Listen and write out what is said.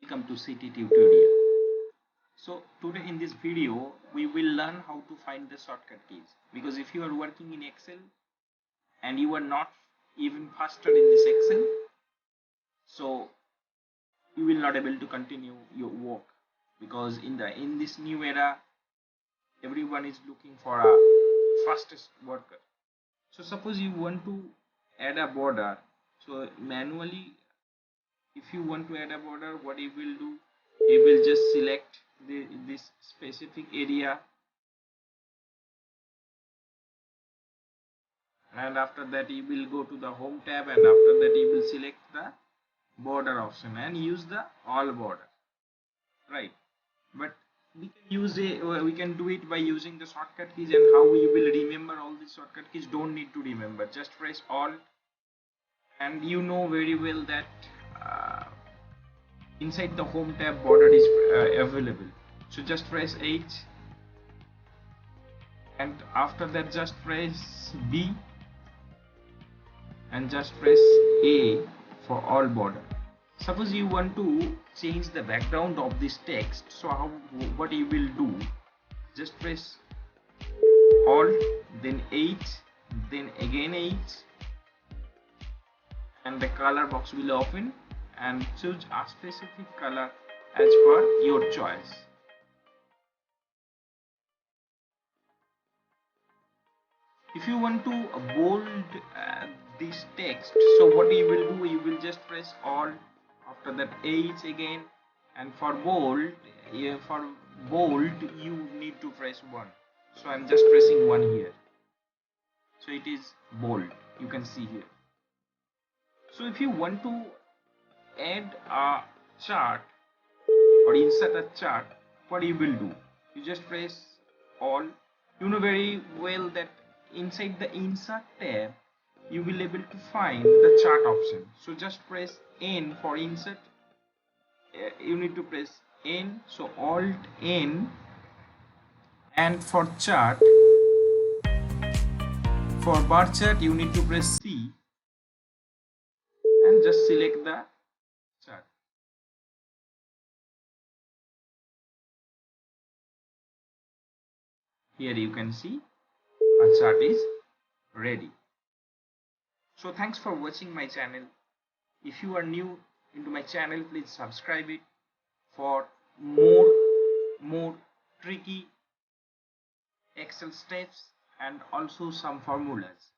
welcome to CT tutorial. So today in this video we will learn how to find the shortcut keys, because if you are working in Excel and you are not even faster in this Excel, so you will not able to continue your work, because in this new era everyone is looking for a fastest worker. So suppose you want to add a border, so manually if you want to add a border, what you will do, you will just select this specific area, and after that you will go to the home tab, and after that you will select the border option and use the all border, right? But we can do it by using the shortcut keys, and how we will remember all these shortcut keys? Don't need to remember, just press all, and you know very well that inside the home tab border is available. So just press H, and after that just press B, and just press A for all border. Suppose you want to change the background of this text, so what you will do, just press Alt, then H, then again H, and the color box will open, and choose a specific color as per your choice. If you want to bold this text, so what you will do, you will just press Alt, after that H again, and for bold you need to press 1. So I'm just pressing 1 here, so it is bold, you can see here. So if you want to add a chart or insert a chart, what you will do, you just press all. You know very well that inside the insert tab you will able to find the chart option, so just press N for insert. You need to press N, so Alt N, and for chart, for bar chart you need to press C and just select the chart. Here you can see a chart is ready. So thanks for watching my channel. If you are new into my channel, please subscribe it for more tricky Excel steps and also some formulas.